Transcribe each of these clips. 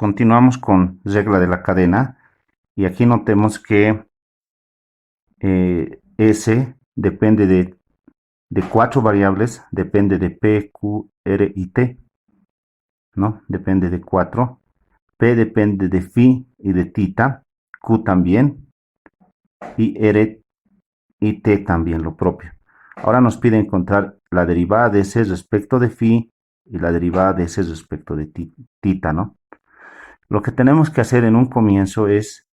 Continuamos con regla de la cadena y aquí notemos que S depende de 4 variables, depende de P, Q, R y T, ¿no? Depende de 4. P depende de phi y de tita, Q también, y R y T también lo propio. Ahora nos pide encontrar la derivada de S respecto de phi y la derivada de S respecto de tita, ¿no? Lo que tenemos que hacer en un comienzo es,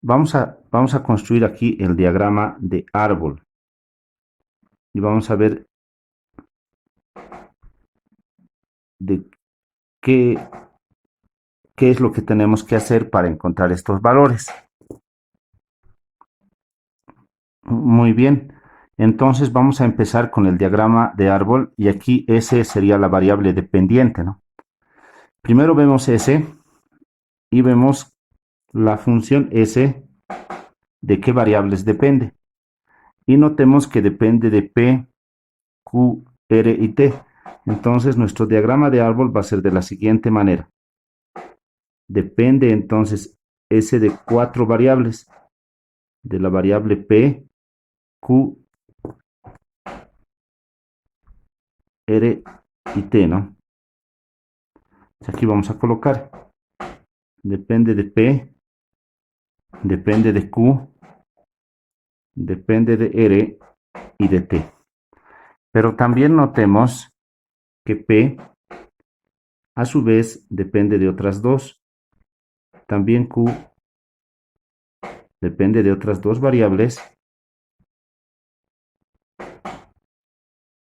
vamos a construir aquí el diagrama de árbol y vamos a ver de qué es lo que tenemos que hacer para encontrar estos valores. Muy bien, entonces vamos a empezar con el diagrama de árbol y aquí S sería la variable dependiente, ¿no? Primero vemos S y vemos la función S de qué variables depende. Y notemos que depende de P, Q, R y T. Entonces nuestro diagrama de árbol va a ser de la siguiente manera. Depende entonces S de 4 variables, de la variable P, Q, R y T, ¿no? Aquí vamos a colocar, depende de P, depende de Q, depende de R y de T. Pero también notemos que P a su vez depende de otras dos. También Q depende de otras dos variables.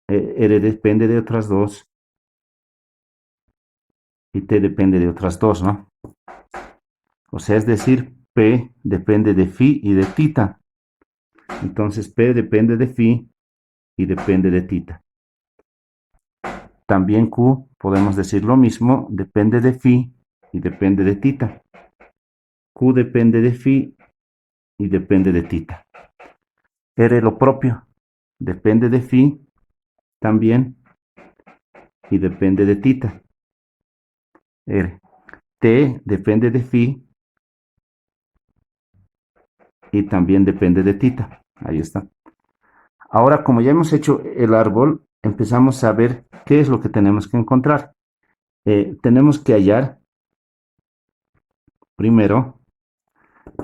R depende de otras dos. Y T depende de otras dos, ¿no? O sea, es decir, P depende de phi y de tita. Entonces P depende de phi y depende de tita. También Q, podemos decir lo mismo, depende de phi y depende de tita. Q depende de phi y depende de tita. R lo propio, depende de phi también y depende de tita. R. T depende de phi y también depende de tita. Ahí está. Ahora, como ya hemos hecho el árbol, empezamos a ver qué es lo que tenemos que encontrar. Tenemos que hallar primero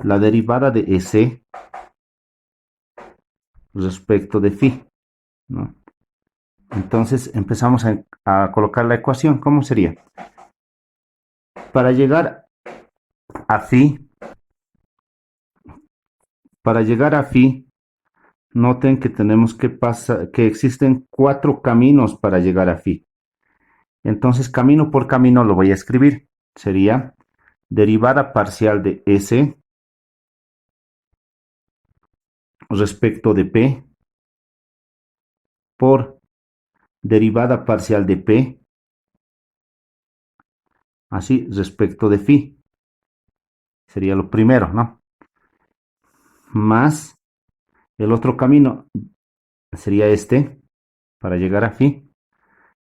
la derivada de S respecto de phi, ¿no? Entonces empezamos a colocar la ecuación. ¿Cómo sería? Para llegar a phi, noten que tenemos que existen 4 caminos para llegar a phi. Entonces, camino por camino lo voy a escribir. Sería derivada parcial de S respecto de P por derivada parcial de P, así respecto de phi. Sería lo primero, ¿no? Más el otro camino sería este, para llegar a phi.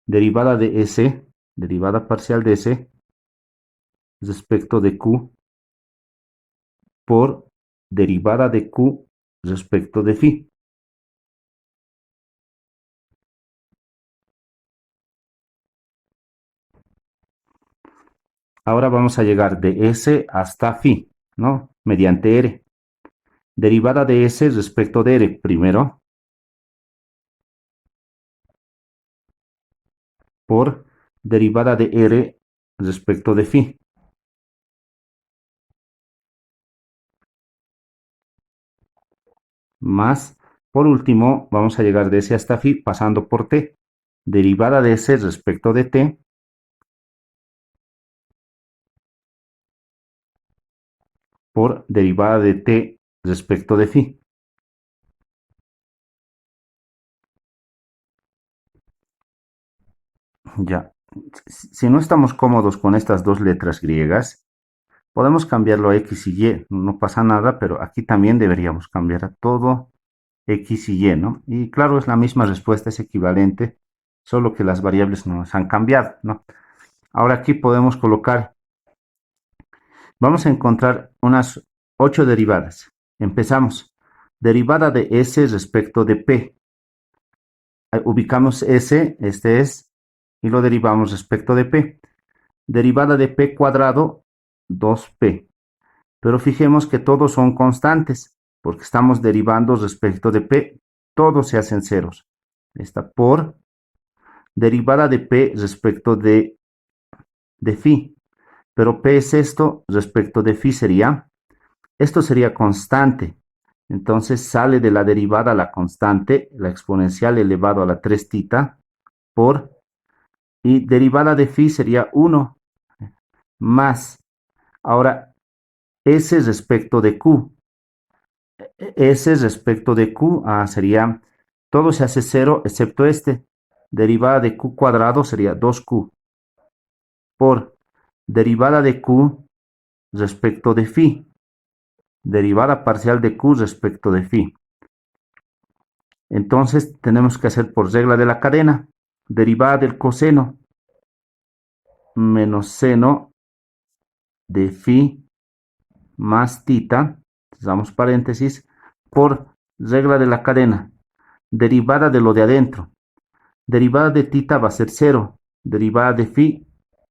Derivada de S, derivada parcial de S respecto de Q por derivada de Q respecto de phi. Ahora vamos a llegar de S hasta phi, ¿no? Mediante R. Derivada de S respecto de R primero por derivada de R respecto de phi. Más, por último, vamos a llegar de S hasta phi pasando por T. Derivada de S respecto de T por derivada de T respecto de phi. Ya. Si no estamos cómodos con estas dos letras griegas, podemos cambiarlo a X y Y, no pasa nada, pero aquí también deberíamos cambiar a todo X y Y, ¿no? Y claro, es la misma respuesta, es equivalente, solo que las variables nos han cambiado, ¿no? Ahora aquí podemos colocar Vamos a encontrar unas 8 derivadas. Empezamos. Derivada de S respecto de P. Ubicamos S, este es, y lo derivamos respecto de P. Derivada de P cuadrado, 2P. Pero fijemos que todos son constantes, porque estamos derivando respecto de P. Todos se hacen ceros. Esta por derivada de P respecto de phi. Pero P es esto, respecto de phi sería, esto sería constante. Entonces sale de la derivada la constante, la exponencial elevado a la 3 tita, por, y derivada de phi sería 1, más, ahora, S respecto de Q. S respecto de Q sería, todo se hace 0 excepto este. Derivada de Q cuadrado sería 2Q, por derivada de Q respecto de phi. Derivada parcial de Q respecto de phi. Entonces tenemos que hacer por regla de la cadena, derivada del coseno menos seno de phi más tita, damos paréntesis, por regla de la cadena, derivada de lo de adentro. Derivada de tita va a ser 0, derivada de phi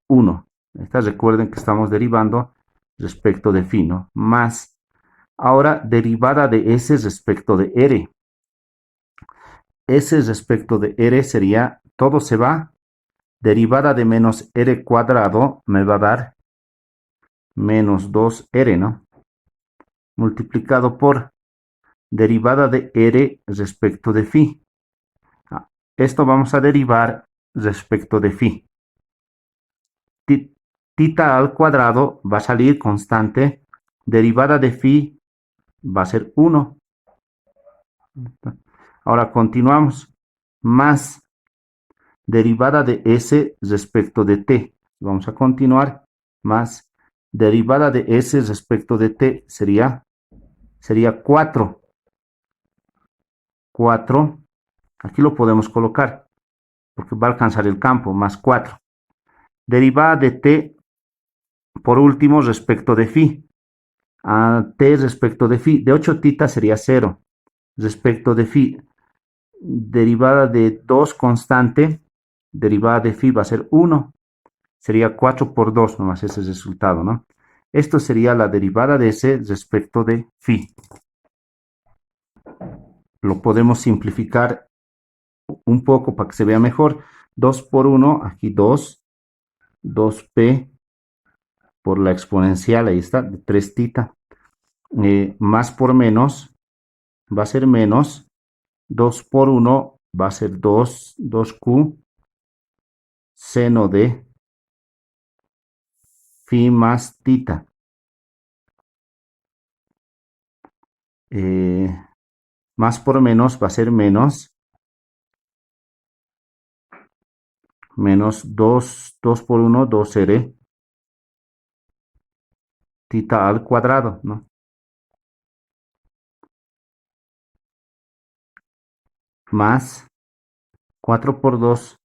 1. Recuerden que estamos derivando respecto de phi, ¿no? Más, ahora derivada de S respecto de R. S respecto de R sería, todo se va, derivada de menos R cuadrado me va a dar menos 2R, ¿no? Multiplicado por derivada de R respecto de phi. Esto vamos a derivar respecto de phi. Tita al cuadrado va a salir constante, derivada de phi va a ser 1. Ahora continuamos, más derivada de S respecto de t. Vamos a continuar, más derivada de S respecto de t sería 4. 4, aquí lo podemos colocar, porque va a alcanzar el campo, más 4. Derivada de t, por último, respecto de phi. T respecto de phi, de 8 tita sería 0. Respecto de phi, derivada de 2 constante, derivada de phi va a ser 1. Sería 4 por 2, nomás ese es el resultado, ¿no? Esto sería la derivada de S respecto de phi. Lo podemos simplificar un poco para que se vea mejor. 2 por 1, aquí 2, 2p por la exponencial, ahí está, de 3 tita. Más por menos va a ser menos, 2 por 1 va a ser 2, 2q, seno de phi más tita. Más por menos va a ser menos 2, 2 por 1, 2r, tita al cuadrado, ¿no? Más 4 por 2,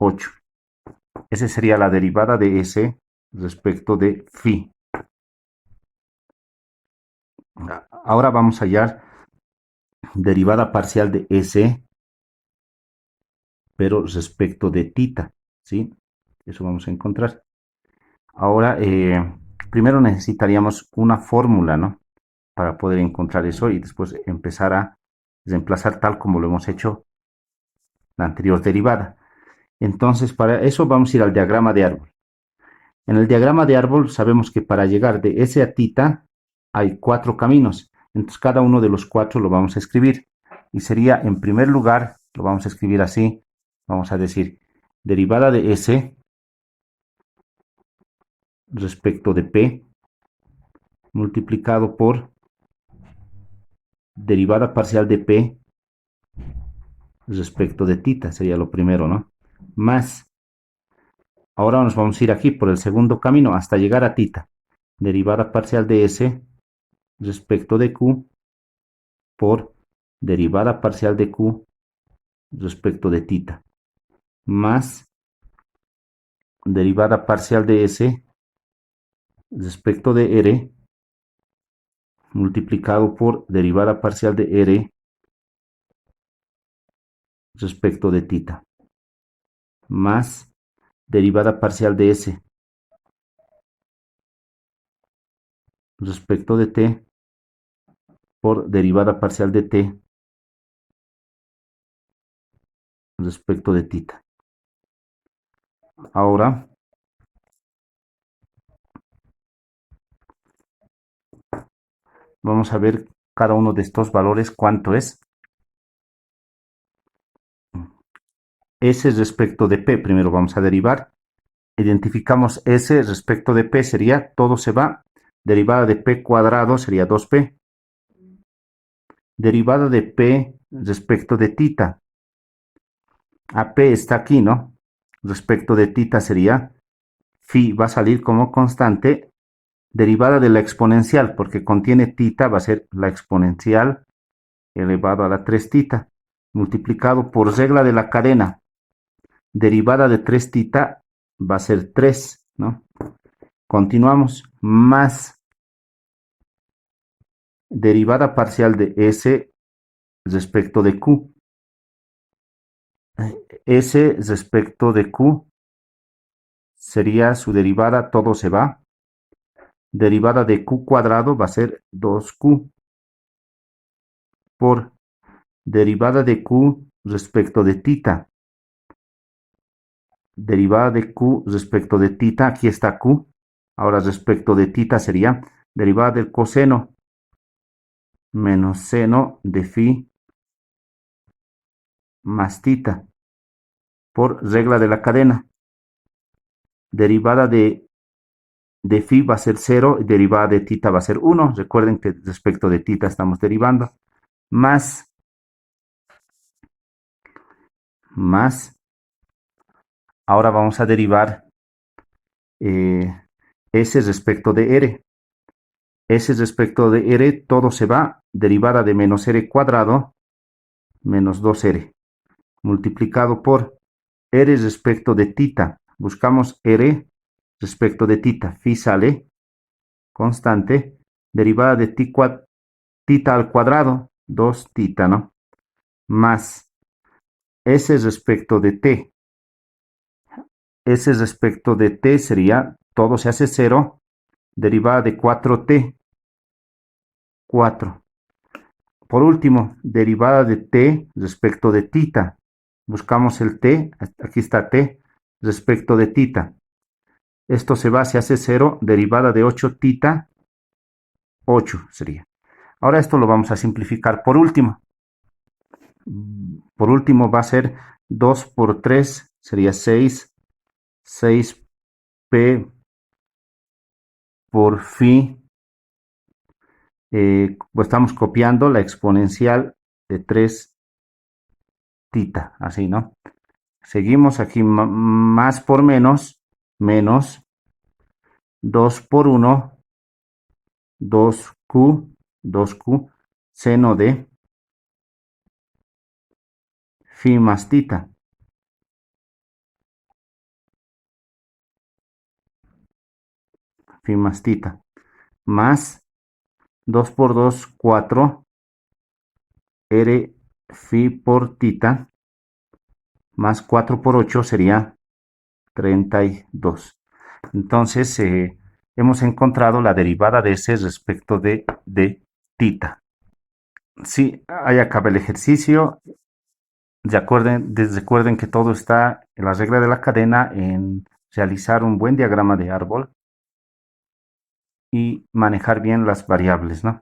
8. Esa sería la derivada de S respecto de phi. Ahora vamos a hallar derivada parcial de S, pero respecto de tita, ¿sí? Eso vamos a encontrar. Ahora, primero necesitaríamos una fórmula, ¿no? Para poder encontrar eso y después empezar a reemplazar tal como lo hemos hecho la anterior derivada. Entonces, para eso vamos a ir al diagrama de árbol. En el diagrama de árbol sabemos que para llegar de S a tita hay 4 caminos. Entonces, cada uno de los 4 lo vamos a escribir. Y sería, en primer lugar, lo vamos a escribir así. Vamos a decir, derivada de S respecto de P multiplicado por derivada parcial de P respecto de tita, sería lo primero, ¿no? Más, ahora nos vamos a ir aquí por el segundo camino hasta llegar a tita. Derivada parcial de S respecto de Q por derivada parcial de Q respecto de tita. Más derivada parcial de S respecto de R multiplicado por derivada parcial de R respecto de tita, más derivada parcial de S respecto de T por derivada parcial de T respecto de tita. Ahora vamos a ver cada uno de estos valores cuánto es. S respecto de P, primero vamos a derivar. Identificamos S respecto de P, sería todo se va. Derivada de P cuadrado sería 2P. Derivada de P respecto de tita. AP está aquí, ¿no? Respecto de tita sería phi, va a salir como constante, derivada de la exponencial, porque contiene tita, va a ser la exponencial elevado a la 3 tita, multiplicado por regla de la cadena. Derivada de 3 tita va a ser 3, ¿no? Continuamos, más derivada parcial de S respecto de Q. S respecto de Q sería su derivada, todo se va. Derivada de Q cuadrado va a ser 2Q por derivada de Q respecto de tita. Derivada de Q respecto de tita, aquí está Q. Ahora respecto de tita sería derivada del coseno menos seno de phi más tita por regla de la cadena. Derivada de phi va a ser 0 y derivada de tita va a ser 1. Recuerden que respecto de tita estamos derivando. Más ahora vamos a derivar S respecto de R. S respecto de R, todo se va. Derivada de menos R cuadrado menos 2R. Multiplicado por R respecto de tita. Buscamos R respecto de tita. Phi sale constante. Derivada de tita al cuadrado. 2 tita, ¿no? Más S respecto de T. S respecto de T sería, todo se hace 0, derivada de 4T, 4. Por último, derivada de T respecto de tita. Buscamos el T, aquí está T, respecto de tita. Esto se va, se hace 0, derivada de 8 tita, 8 sería. Ahora esto lo vamos a simplificar por último. Por último va a ser 2 por 3, sería 6. 6P por phi, pues estamos copiando la exponencial de 3 tita, así, ¿no? Seguimos aquí, más por menos, menos 2 por 1, 2Q, seno de phi más tita. Phi más tita. Más 2 por 2, 4, R phi por tita, más 4 por 8 sería 32. Entonces, hemos encontrado la derivada de S respecto de tita. Sí, ahí acaba el ejercicio. Recuerden que todo está en la regla de la cadena, en realizar un buen diagrama de árbol y manejar bien las variables, ¿no?